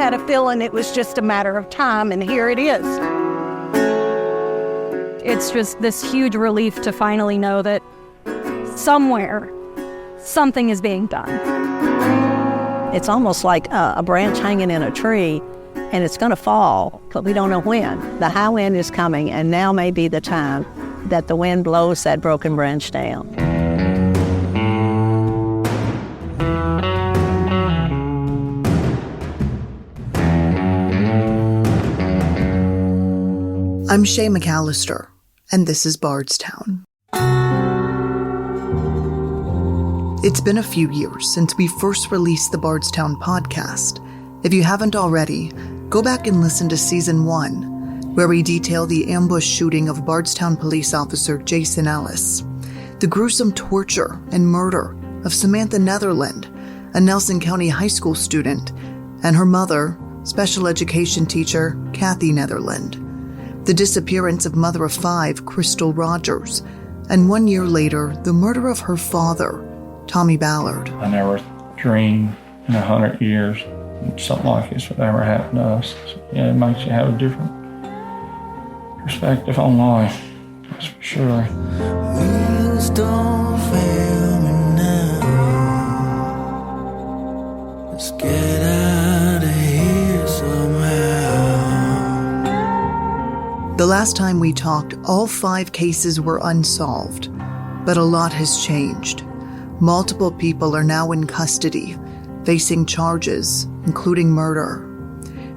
had a feeling it was just a matter of time, and here it is. It's just this huge relief to finally know that somewhere, something is being done. It's almost like a branch hanging in a tree, and it's going to fall, but we don't know when. The high wind is coming, and now may be the time that the wind blows that broken branch down. I'm Shay McAlister, and this is Bardstown. It's been a few years since we first released the Bardstown podcast. If you haven't already, go back and listen to Season 1, where we detail the ambush shooting of Bardstown police officer Jason Ellis, the gruesome torture and murder of Samantha Netherland, a Nelson County high school student, and her mother, special education teacher Kathy Netherland, the disappearance of mother of 5, Crystal Rogers, and 1 year later, the murder of her father, Tommy Ballard. I never dreamed in 100 years something like this would ever happen to us. Yeah, it makes you have a different perspective on life, that's for sure. Wheels don't fail me now. Let's get out of here somehow. The last time we talked, all 5 cases were unsolved, but a lot has changed. Multiple people are now in custody, facing charges, including murder.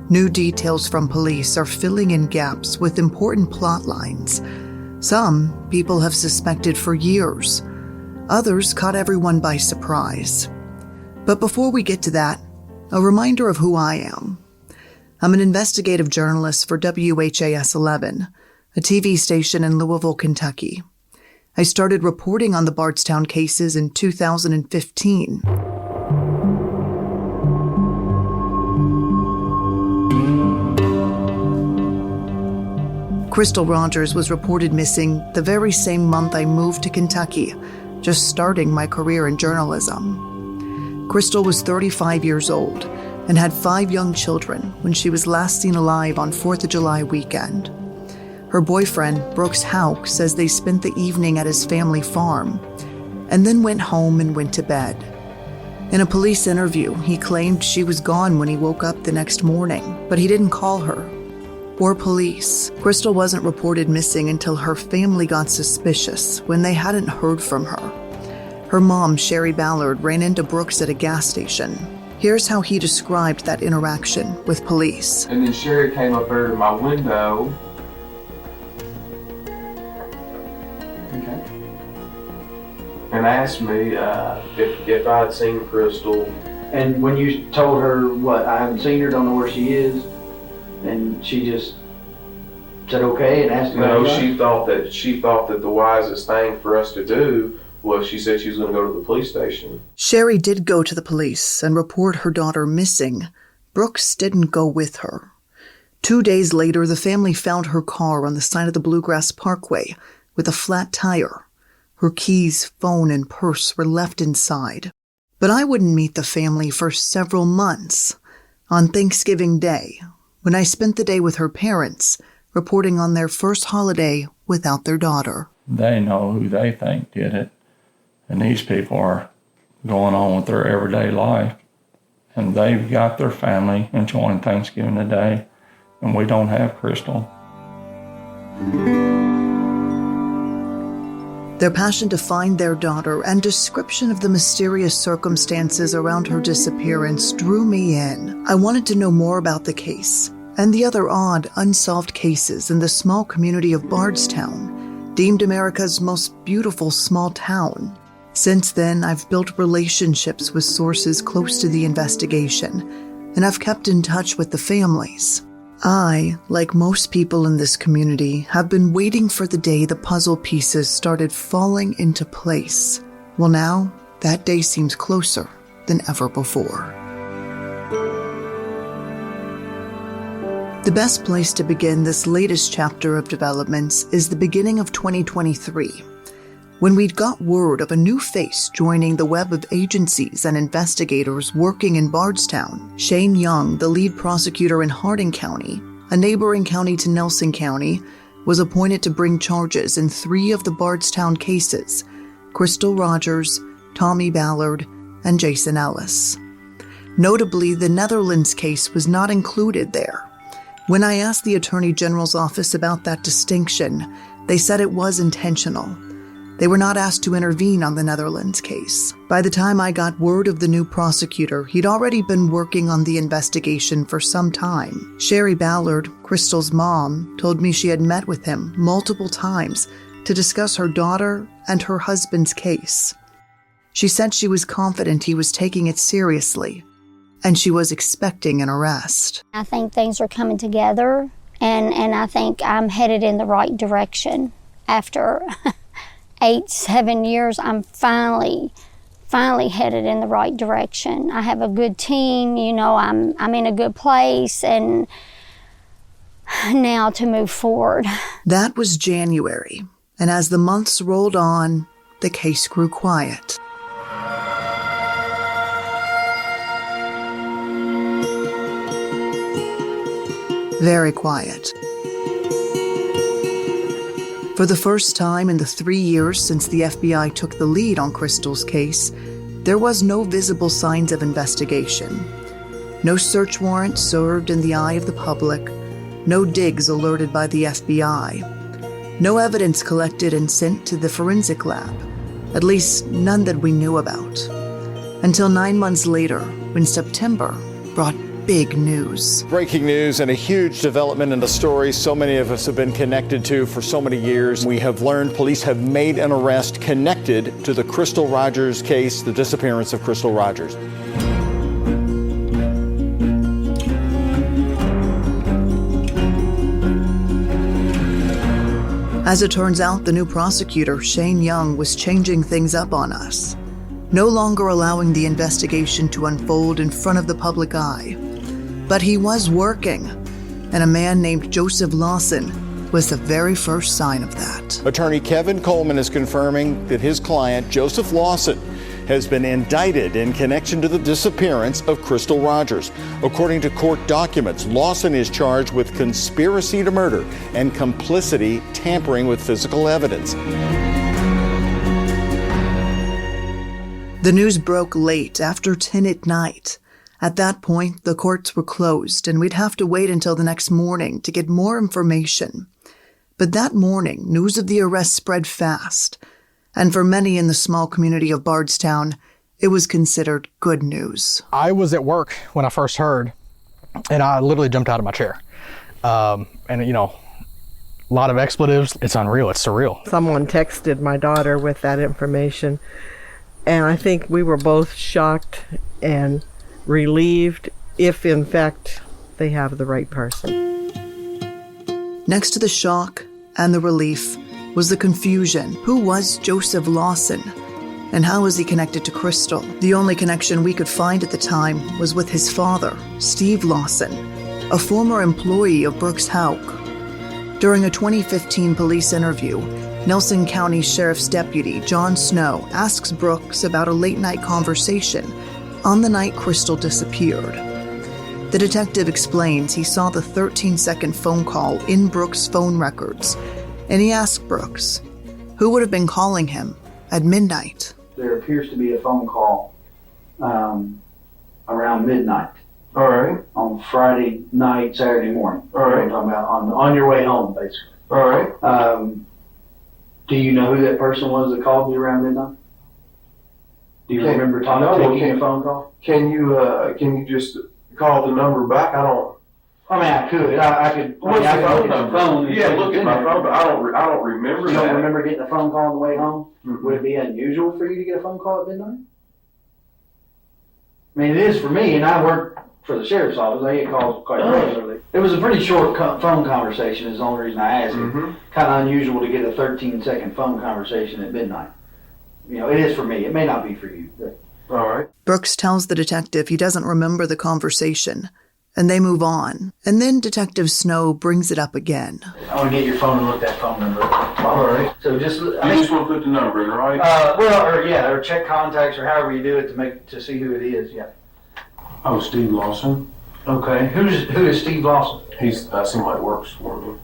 New details from police are filling in gaps with important plot lines. Some people have suspected for years. Others caught everyone by surprise. But before we get to that, a reminder of who I am. I'm an investigative journalist for WHAS 11, a TV station in Louisville, Kentucky. I started reporting on the Bardstown cases in 2015. Crystal Rogers was reported missing the very same month I moved to Kentucky, just starting my career in journalism. Crystal was 35 years old and had 5 young children when she was last seen alive on 4th of July weekend. Her boyfriend, Brooks Houck, says they spent the evening at his family farm and then went home and went to bed. In a police interview, he claimed she was gone when he woke up the next morning, but he didn't call her or police. Crystal wasn't reported missing until her family got suspicious when they hadn't heard from her. Her mom, Sherry Ballard, ran into Brooks at a gas station. Here's how he described that interaction with police. And then Sherry came up there to my window. And asked me if I had seen Crystal. And when you told her, what, I haven't seen her, don't know where she is, and she just said okay and asked me. No, she thought that the wisest thing for us to do was, she said she was going to go to the police station. Sherry did go to the police and report her daughter missing. Brooks didn't go with her. 2 days later, the family found her car on the side of the Bluegrass Parkway with a flat tire. Her keys, phone, and purse were left inside. But I wouldn't meet the family for several months. On Thanksgiving Day, when I spent the day with her parents, reporting on their first holiday without their daughter. They know who they think did it, and these people are going on with their everyday life, and they've got their family enjoying Thanksgiving today, and we don't have Crystal. Their passion to find their daughter and description of the mysterious circumstances around her disappearance drew me in. I wanted to know more about the case and the other odd, unsolved cases in the small community of Bardstown, deemed America's most beautiful small town. Since then, I've built relationships with sources close to the investigation, and I've kept in touch with the families. I, like most people in this community, have been waiting for the day the puzzle pieces started falling into place. Well, now, that day seems closer than ever before. The best place to begin this latest chapter of developments is the beginning of 2023. when we'd got word of a new face joining the web of agencies and investigators working in Bardstown. Shane Young, the lead prosecutor in Hardin County, a neighboring county to Nelson County, was appointed to bring charges in 3 of the Bardstown cases: Crystal Rogers, Tommy Ballard, and Jason Ellis. Notably, the Netherlands case was not included there. When I asked the Attorney General's office about that distinction, they said it was intentional. They were not asked to intervene on the Netherlands case. By the time I got word of the new prosecutor, he'd already been working on the investigation for some time. Sherry Ballard, Crystal's mom, told me she had met with him multiple times to discuss her daughter and her husband's case. She said she was confident he was taking it seriously, and she was expecting an arrest. I think things are coming together, and I think I'm headed in the right direction. After 7 years, I'm finally headed in the right direction. I have a good team, I'm in a good place, and now to move forward. That was January, and as the months rolled on, the case grew quiet. Very quiet. For the first time in the 3 years since the FBI took the lead on Crystal's case, there was no visible signs of investigation. No search warrant served in the eye of the public, no digs alerted by the FBI, no evidence collected and sent to the forensic lab, at least none that we knew about. Until 9 months later, when September brought big news. Breaking news and a huge development in the story so many of us have been connected to for so many years. We have learned police have made an arrest connected to the Crystal Rogers case, the disappearance of Crystal Rogers. As it turns out, the new prosecutor, Shane Young, was changing things up on us, no longer allowing the investigation to unfold in front of the public eye. But he was working, and a man named Joseph Lawson was the very first sign of that. Attorney Kevin Coleman is confirming that his client, Joseph Lawson, has been indicted in connection to the disappearance of Crystal Rogers. According to court documents, Lawson is charged with conspiracy to murder and complicity tampering with physical evidence. The news broke late, after 10 at night. At that point, the courts were closed, and we'd have to wait until the next morning to get more information. But that morning, news of the arrest spread fast, and for many in the small community of Bardstown, it was considered good news. I was at work when I first heard, and I literally jumped out of my chair. A lot of expletives. It's unreal. It's surreal. Someone texted my daughter with that information, and I think we were both shocked and relieved if, in fact, they have the right person. Next to the shock and the relief was the confusion. Who was Joseph Lawson? And how was he connected to Crystal? The only connection we could find at the time was with his father, Steve Lawson, a former employee of Brooks Houck. During a 2015 police interview, Nelson County Sheriff's Deputy John Snow asks Brooks about a late-night conversation on the night Crystal disappeared. The detective explains he saw the 13-second phone call in Brooks' phone records, and he asked Brooks, who would have been calling him at midnight? There appears to be a phone call around midnight. All right. On Friday night, Saturday morning. All right. I'm talking about on your way home, basically. All right. Do you know who that person was that called me around midnight? Do you remember taking a phone call? Can you just call the number back? I could. I could. What's the phone number? Yeah, look at my phone, but I don't remember that. You don't remember getting a phone call on the way home? Mm-hmm. Would it be unusual for you to get a phone call at midnight? I mean, it is for me, and I work for the sheriff's office. I get calls quite regularly. It was a pretty short phone conversation is the only reason I asked it. Mm-hmm. Kind of unusual to get a 13-second phone conversation at midnight. It is for me. It may not be for you. But. All right. Brooks tells the detective he doesn't remember the conversation, and they move on. And then Detective Snow brings it up again. I want to get your phone and look that phone number. All right. So just You just want to put the number in, right? or check contacts or however you do it to see who it is. Yeah. Oh, Steve Lawson. Okay. Who is Steve Lawson? He's somebody that works for me.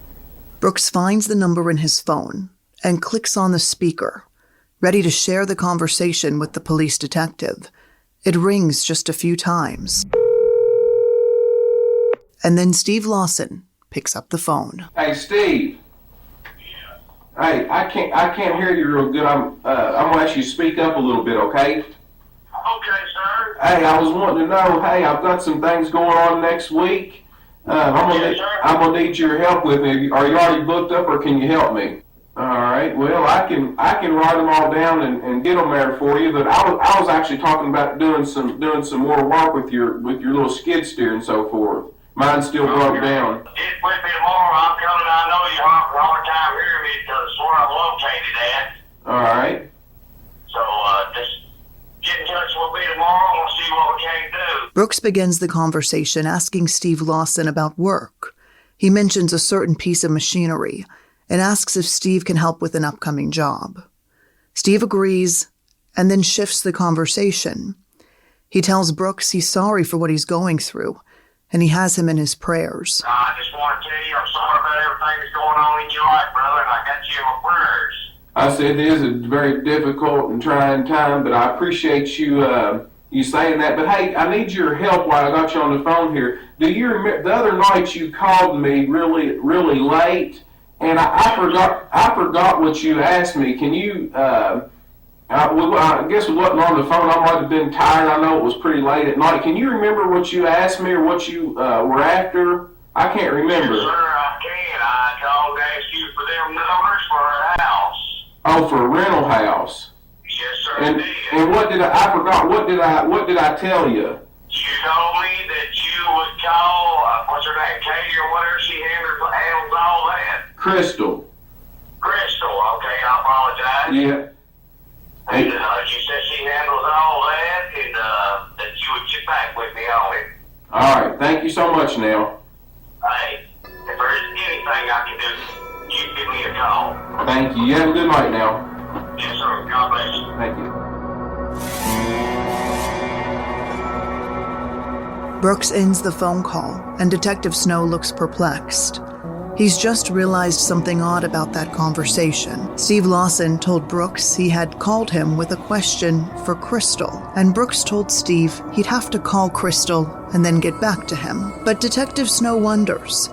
Brooks finds the number in his phone and clicks on the speaker, ready to share the conversation with the police detective. It rings just a few times. And then Steve Lawson picks up the phone. Hey, Steve. Hey, I can't hear you real good. I'm gonna ask you to speak up a little bit, okay? Okay, sir. Hey, I was wanting to know. Hey, I've got some things going on next week. I'm gonna need your help with me. Are you already booked up, or can you help me? All right. Well, I can write them all down and get them there for you. But I was actually talking about doing some more work with your little skid steer and so forth. Mine's still broke down. Get with me tomorrow. I'm coming. I know you have a hard time hearing me because it's where I'm located at. All right. So just get in touch with me tomorrow and we'll see what we can do. Brooks begins the conversation asking Steve Lawson about work. He mentions a certain piece of machinery and asks if Steve can help with an upcoming job. Steve agrees and then shifts the conversation. He tells Brooks he's sorry for what he's going through, and he has him in his prayers. I just want to tell you I'm sorry about everything that's going on in your life, brother, and I got you in my prayers. I said it is a very difficult and trying time, but I appreciate you saying that. But hey, I need your help while I got you on the phone here. Do you remember the other night you called me really, really late, and I forgot what you asked me. Can you? I guess we wasn't on the phone. I might have been tired. I know it was pretty late at night. Can you remember what you asked me or what you were after? I can't remember. Yes, sir, I can. I called to ask you for them numbers for a house. Oh, for a rental house. Yes, sir. And what did I forgot? What did I tell you? You told me that you would call. What's her name? Katie or whatever. She handles all that. Crystal. Okay, I apologize. Yeah. And she said she handles all that, and that you would get back with me on it. All right. Thank you so much, now. Hey, if there's anything I can do, you give me a call. Thank you. You have a good night now. Yes, sir. God bless you. Thank you. Brooks ends the phone call, and Detective Snow looks perplexed. He's just realized something odd about that conversation. Steve Lawson told Brooks he had called him with a question for Crystal, and Brooks told Steve he'd have to call Crystal and then get back to him. But Detective Snow wonders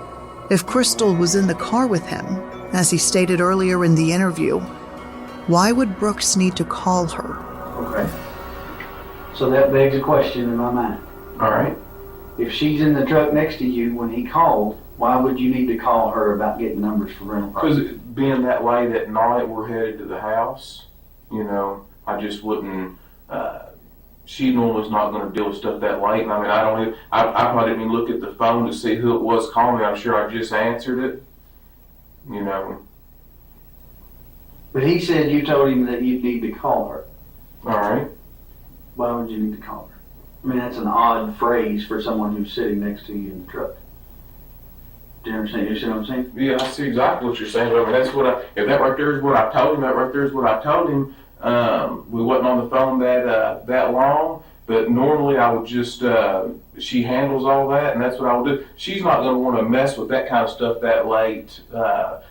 if Crystal was in the car with him, as he stated earlier in the interview. Why would Brooks need to call her? Okay. So that begs a question in my mind. All right. If she's in the truck next to you when he called, why would you need to call her about getting numbers for rental property? Because being that late at night, we're headed to the house. You know, I just wouldn't. She normally is not going to deal with stuff that late. And I mean, I probably didn't even look at the phone to see who it was calling me. I'm sure I just answered it. You know. But he said you told him that you'd need to call her. All right. Why would you need to call her? I mean, that's an odd phrase for someone who's sitting next to you in the truck. Do you understand? You see what I'm saying? Yeah, I see exactly what you're saying. I mean, that's what if that right there is what I told him, that right there is what I told him. We wasn't on the phone that long, but normally I would just, she handles all that, and that's what I would do. She's not going to want to mess with that kind of stuff that late.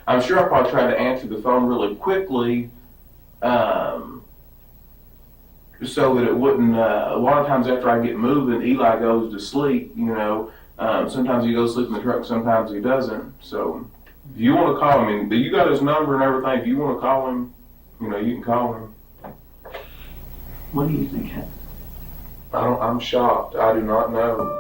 I'm sure I probably tried to answer the phone really quickly, so that it wouldn't, a lot of times after I get moving, Eli goes to sleep, you know. Sometimes he goes to sleep in the truck, sometimes he doesn't. So if you want to call him, you got his number and everything. If you want to call him, you know, you can call him. What do you think happened? I'm shocked. I do not know.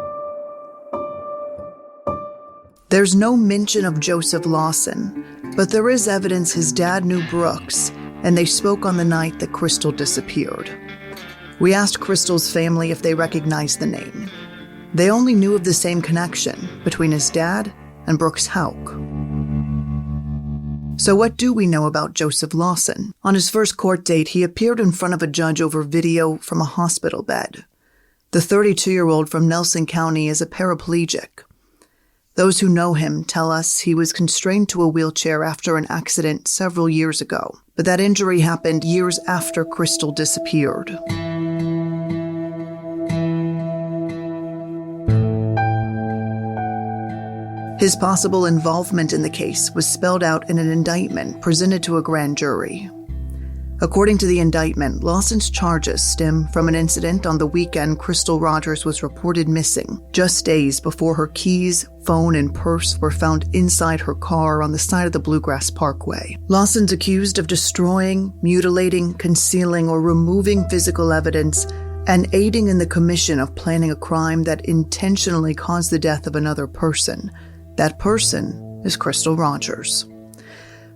There's no mention of Joseph Lawson, but there is evidence his dad knew Brooks, and they spoke on the night that Crystal disappeared. We asked Crystal's family if they recognized the name. They only knew of the same connection between his dad and Brooks Houck. So what do we know about Joseph Lawson? On his first court date, he appeared in front of a judge over video from a hospital bed. The 32-year-old from Nelson County is a paraplegic. Those who know him tell us he was constrained to a wheelchair after an accident several years ago, but that injury happened years after Crystal disappeared. His possible involvement in the case was spelled out in an indictment presented to a grand jury. According to the indictment, Lawson's charges stem from an incident on the weekend Crystal Rogers was reported missing, just days before her keys, phone, and purse were found inside her car on the side of the Bluegrass Parkway. Lawson's accused of destroying, mutilating, concealing, or removing physical evidence and aiding in the commission of planning a crime that intentionally caused the death of another person. That person is Crystal Rogers.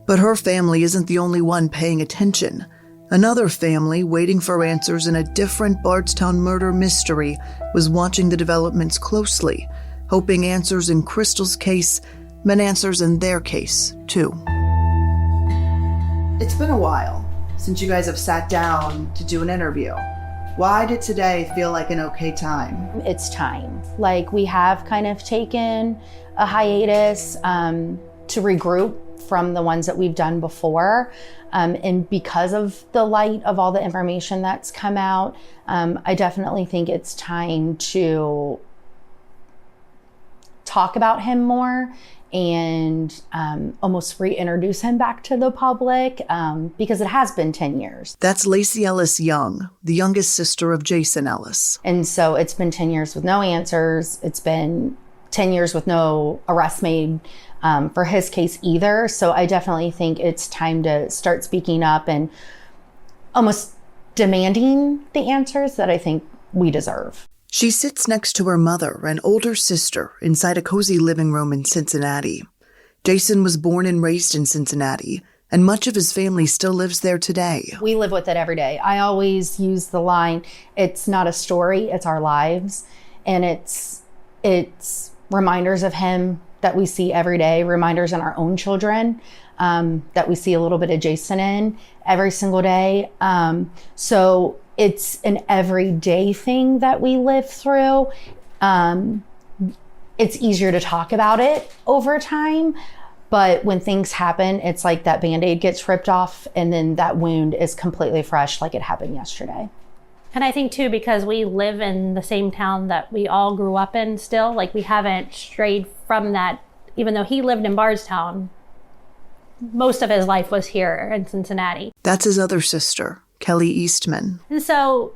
But her family isn't the only one paying attention. Another family, waiting for answers in a different Bardstown murder mystery, was watching the developments closely, hoping answers in Crystal's case meant answers in their case, too. It's been a while since you guys have sat down to do an interview. Why did today feel like an okay time? It's time. Like, we have kind of taken a hiatus to regroup from the ones that we've done before. And because of the light of all the information that's come out, I definitely think it's time to talk about him more and almost reintroduce him back to the public because it has been 10 years. That's Lacey Ellis Young, the youngest sister of Jason Ellis. And so it's been 10 years with no answers. It's been 10 years with no arrest made for his case either. So I definitely think it's time to start speaking up and almost demanding the answers that I think we deserve. She sits next to her mother and older sister inside a cozy living room in Cincinnati. Jason was born and raised in Cincinnati, and much of his family still lives there today. We live with it every day. I always use the line, it's not a story, it's our lives. And it's reminders of him that we see every day, reminders in our own children that we see a little bit of Jason in every single day. So it's an everyday thing that we live through. It's easier to talk about it over time, but when things happen, it's like that Band-Aid gets ripped off and then that wound is completely fresh like it happened yesterday. And I think too, because we live in the same town that we all grew up in still, like we haven't strayed from that, even though he lived in Bardstown, most of his life was here in Cincinnati. That's his other sister, Kelly Eastman. And so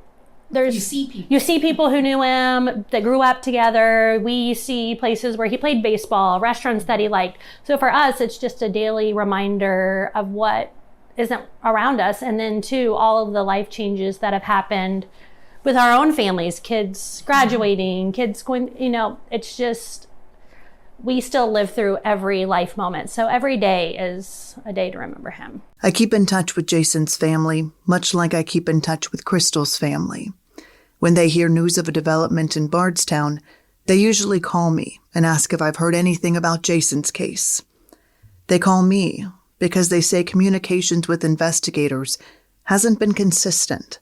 you see people who knew him, that grew up together. We see places where he played baseball, restaurants that he liked. So for us, it's just a daily reminder of what isn't around us. And then too, all of the life changes that have happened with our own families, kids graduating, kids going, it's just, we still live through every life moment. So every day is a day to remember him. I keep in touch with Jason's family, much like I keep in touch with Crystal's family. When they hear news of a development in Bardstown, they usually call me and ask if I've heard anything about Jason's case. They call me because they say communications with investigators hasn't been consistent,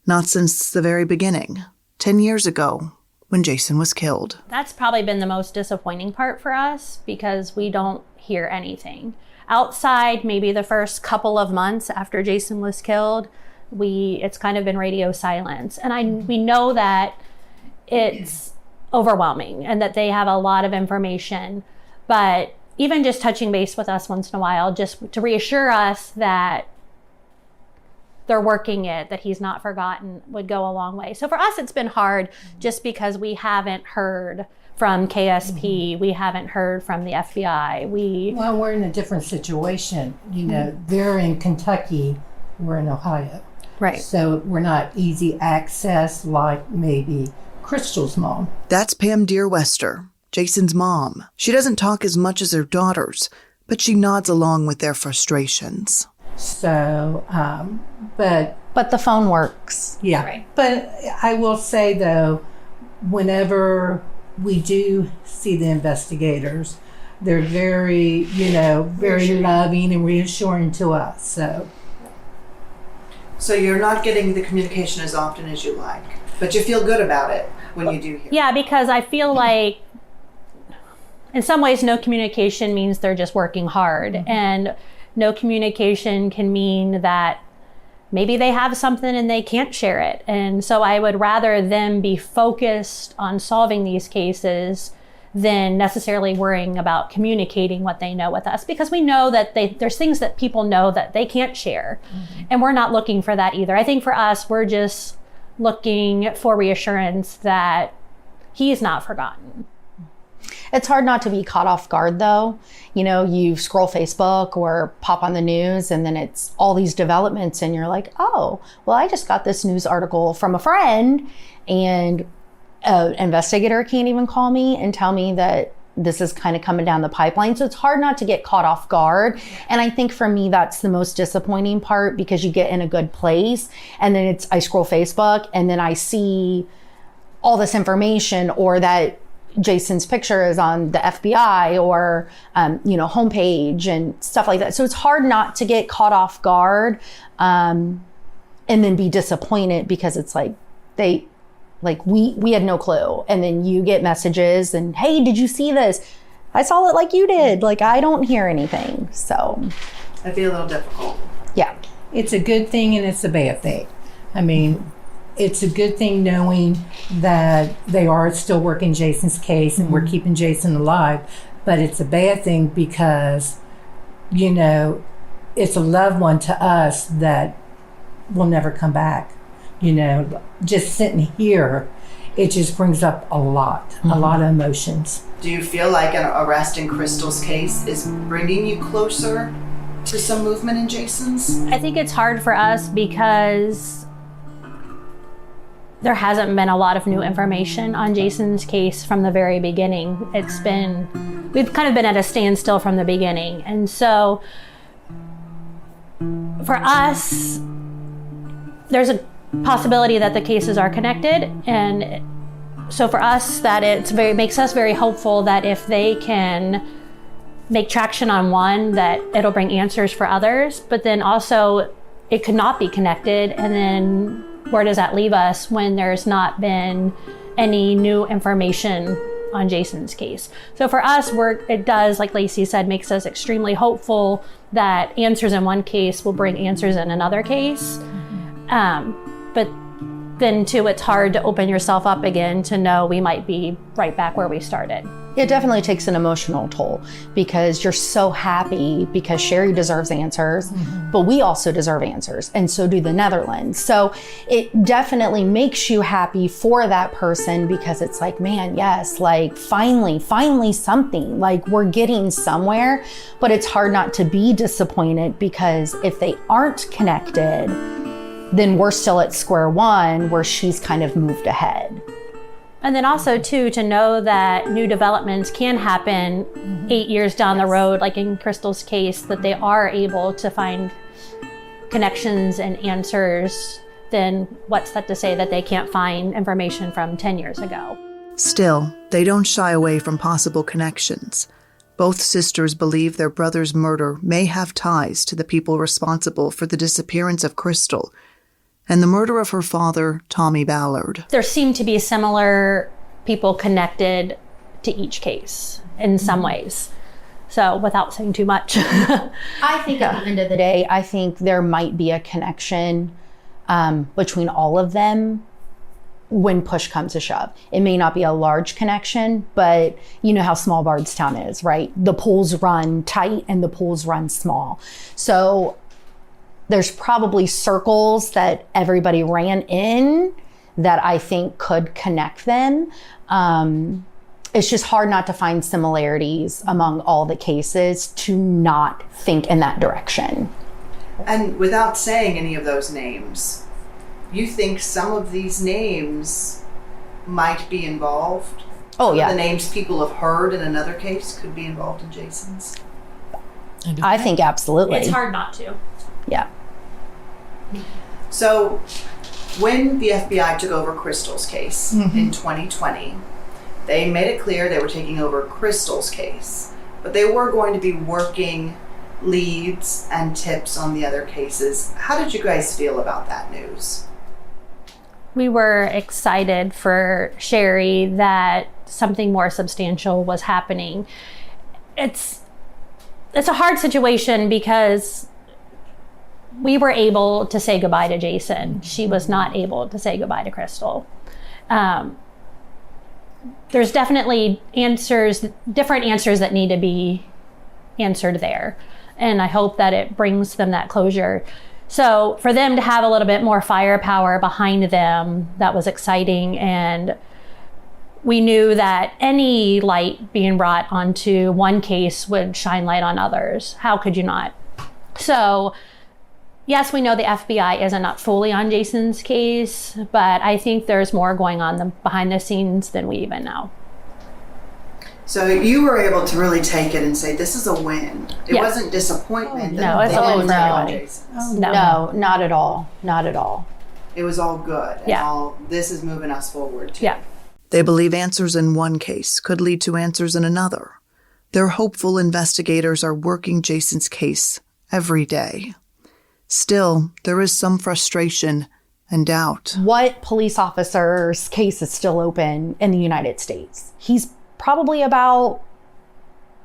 not since the very beginning, 10 years ago, when Jason was killed. That's probably been the most disappointing part for us because we don't hear anything. Outside, maybe the first couple of months after Jason was killed, it's kind of been radio silence. And we know that it's overwhelming and that they have a lot of information, but even just touching base with us once in a while, just to reassure us that they're working it, that he's not forgotten, would go a long way. So for us, it's been hard just because we haven't heard from KSP. We haven't heard from the FBI. Well, we're in a different situation. They're in Kentucky, we're in Ohio. Right. So we're not easy access like maybe Crystal's mom. That's Pam Deerwester, Jason's mom. She doesn't talk as much as her daughters, but she nods along with their frustrations. So, but the phone works. Yeah. Right. But I will say though, whenever we do see the investigators, they're very, very loving and reassuring to us. So you're not getting the communication as often as you like? But you feel good about it when you do hear. Yeah, because I feel like in some ways no communication means they're just working hard. And no communication can mean that maybe they have something and they can't share it. And so I would rather them be focused on solving these cases than necessarily worrying about communicating what they know with us, because we know that there's things that people know that they can't share. And we're not looking for that either. I think for us, we're just looking for reassurance that he's not forgotten. It's hard not to be caught off guard though. You know, you scroll Facebook or pop on the news and then it's all these developments and you're like, oh, well, I just got this news article from a friend and an investigator can't even call me and tell me that this is kind of coming down the pipeline. So it's hard not to get caught off guard. And I think for me, that's the most disappointing part, because you get in a good place and then I scroll Facebook and then I see all this information, or that Jason's picture is on the FBI or, homepage and stuff like that. So it's hard not to get caught off guard and then be disappointed, because it's like we had no clue. And then you get messages and, hey, did you see this? I saw it like you did. Like, I don't hear anything. So That'd be a little difficult. Yeah. It's a good thing and it's a bad thing. I mean, it's a good thing knowing that they are still working Jason's case and we're keeping Jason alive, but it's a bad thing because, it's a loved one to us that will never come back. Just sitting here, it just brings up a lot of emotions. Do you feel like an arrest in Crystal's case is bringing you closer to some movement in Jason's? I think it's hard for us because there hasn't been a lot of new information on Jason's case from the very beginning. We've kind of been at a standstill from the beginning. And so for us, there's a possibility that the cases are connected. And so for us, that makes us very hopeful that if they can make traction on one, that it'll bring answers for others. But then also it could not be connected. And then where does that leave us when there's not been any new information on Jason's case? So for us, it does, like Lacey said, makes us extremely hopeful that answers in one case will bring answers in another case. But then too, it's hard to open yourself up again to know we might be right back where we started. It definitely takes an emotional toll, because you're so happy because Sherry deserves answers, but we also deserve answers, and so do the Netherlands. So it definitely makes you happy for that person, because it's like, man, yes, like finally something, like we're getting somewhere. But it's hard not to be disappointed, because if they aren't connected, then we're still at square one where she's kind of moved ahead. And then also too, to know that new developments can happen 8 years down the road, like in Crystal's case, that they are able to find connections and answers, then what's that to say that they can't find information from 10 years ago? Still, they don't shy away from possible connections. Both sisters believe their brother's murder may have ties to the people responsible for the disappearance of Crystal and the murder of her father, Tommy Ballard. There seem to be similar people connected to each case in some ways. So without saying too much. I think at the end of the day, I think there might be a connection between all of them when push comes to shove. It may not be a large connection, but you know how small Bardstown is, right? The pools run tight and the pools run small. So there's probably circles that everybody ran in that I think could connect them. It's just hard not to find similarities among all the cases to not think in that direction. And without saying any of those names, you think some of these names might be involved? Oh, yeah. The names people have heard in another case could be involved in Jason's? I think absolutely. It's hard not to. Yeah. So when the FBI took over Crystal's case in 2020, they made it clear they were taking over Crystal's case, but they were going to be working leads and tips on the other cases. How did you guys feel about that news? we were excited for Sherry that something more substantial was happening. It's a hard situation because we were able to say goodbye to Jason. She was not able to say goodbye to Crystal. There's definitely different answers that need to be answered there. And I hope that it brings them that closure. So for them to have a little bit more firepower behind them, that was exciting. And we knew that any light being brought onto one case would shine light on others. How could you not? So yes, we know the FBI isn't up fully on Jason's case, but I think there's more going on behind the scenes than we even know. So you were able to really take it and say, this is a win. It wasn't disappointment. No, it's all for everybody. No, not at all. Not at all. It was all good. And this is moving us forward too. Yeah. They believe answers in one case could lead to answers in another. They're hopeful investigators are working Jason's case every day. Still, there is some frustration and doubt. What police officer's case is still open in the United States? He's probably about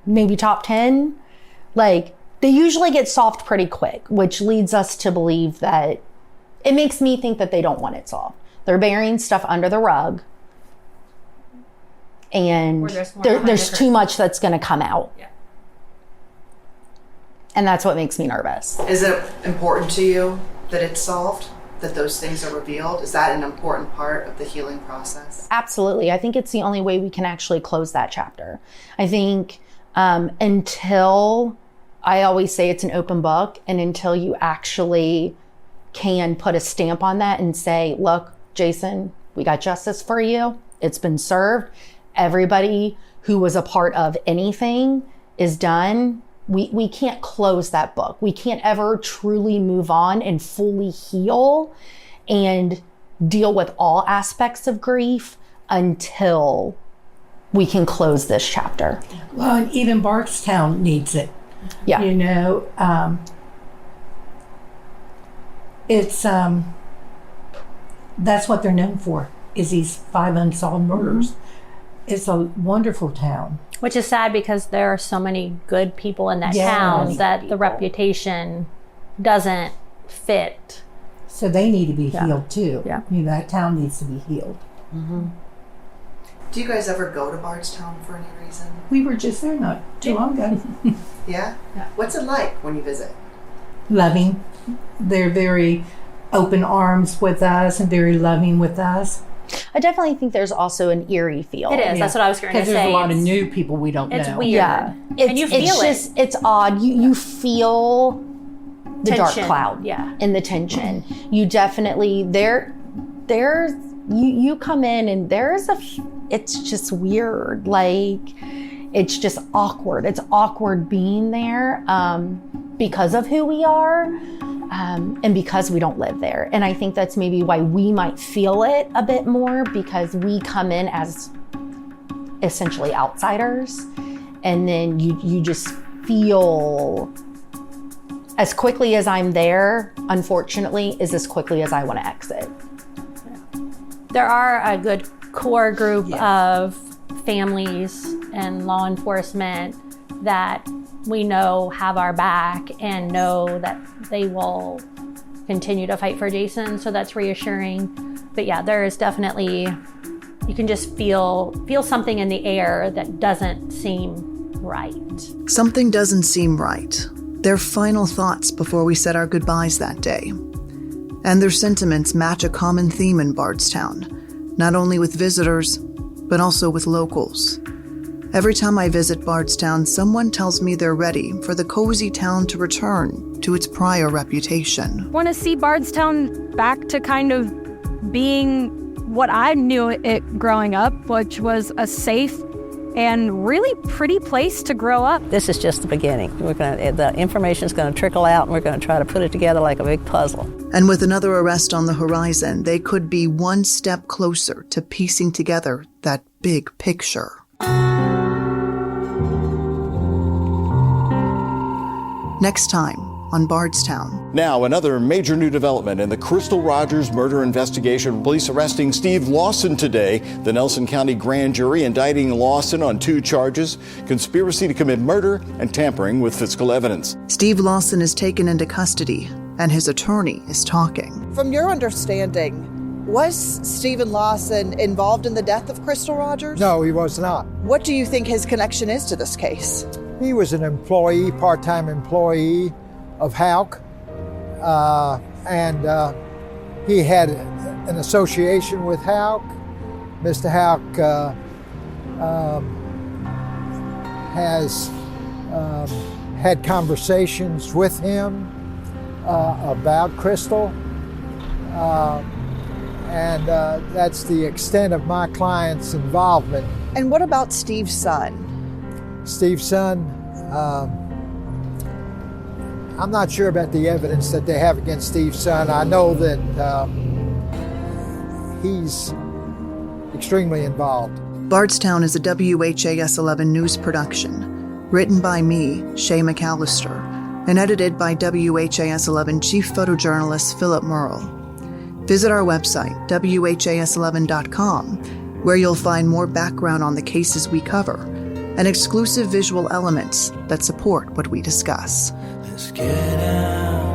maybe top 10. Like, they usually get solved pretty quick, which leads us to believe that it makes me think that they don't want it solved. They're burying stuff under the rug, and there's too much that's going to come out. Yeah. And that's what makes me nervous. Is it important to you that it's solved? That those things are revealed? Is that an important part of the healing process? Absolutely. I think it's the only way we can actually close that chapter. I think until, I always say it's an open book, and until you actually can put a stamp on that and say, look, Jason, we got justice for you. It's been served. Everybody who was a part of anything is done. We can't close that book. We can't ever truly move on and fully heal and deal with all aspects of grief until we can close this chapter. Well, and even Bardstown needs it. Yeah. You know, it's, that's what they're known for, is these 5 unsolved murders. Mm-hmm. It's a wonderful town. Which is sad because there are so many good people in that town that the reputation doesn't fit. So they need to be healed too. Yeah. You know, that town needs to be healed. Mm-hmm. Do you guys ever go to Bardstown for any reason? We were just there not too long ago. Yeah? What's it like when you visit? Loving. They're very open arms with us and very loving with us. I definitely think there's also an eerie feel. It is. Yeah. That's what I was going to say. Because there's a lot of new people we don't know. It's weird. Yeah. And you feel it's odd. You feel the tension. Dark cloud. Yeah. And the tension. You definitely, you come in and it's just weird. Like, it's just awkward. It's awkward being there because of who we are. And because we don't live there. And I think that's maybe why we might feel it a bit more, because we come in as essentially outsiders. And then you just feel, as quickly as I'm there, unfortunately, is as quickly as I want to exit. There are a good core group of families and law enforcement that we know have our back and know that they will continue to fight for Jason. So that's reassuring. But yeah, there is definitely, you can just feel something in the air that doesn't seem right. Something doesn't seem right. Their final thoughts before we said our goodbyes that day. And their sentiments match a common theme in Bardstown, not only with visitors, but also with locals. Every time I visit Bardstown, someone tells me they're ready for the cozy town to return to its prior reputation. I want to see Bardstown back to kind of being what I knew it growing up, which was a safe and really pretty place to grow up. This is just the beginning. The information's going to trickle out, and we're going to try to put it together like a big puzzle. And with another arrest on the horizon, they could be one step closer to piecing together that big picture. Next time on Bardstown. Now, another major new development in the Crystal Rogers murder investigation. Police arresting Steve Lawson today. The Nelson County grand jury indicting Lawson on 2 charges: conspiracy to commit murder and tampering with physical evidence. Steve Lawson is taken into custody, and his attorney is talking. From your understanding, was Stephen Lawson involved in the death of Crystal Rogers? No, he was not. What do you think his connection is to this case? He was an employee, part-time employee of Houck, and he had an association with Houck. Mr. Houck has had conversations with him about Crystal, and that's the extent of my client's involvement. And what about Steve's son? Steve's son, I'm not sure about the evidence that they have against Steve's son. I know that he's extremely involved. Bardstown is a WHAS 11 news production, written by me, Shay McAlister, and edited by WHAS 11 chief photojournalist Philip Merle. Visit our website, WHAS11.com, where you'll find more background on the cases we cover and exclusive visual elements that support what we discuss. Let's get out.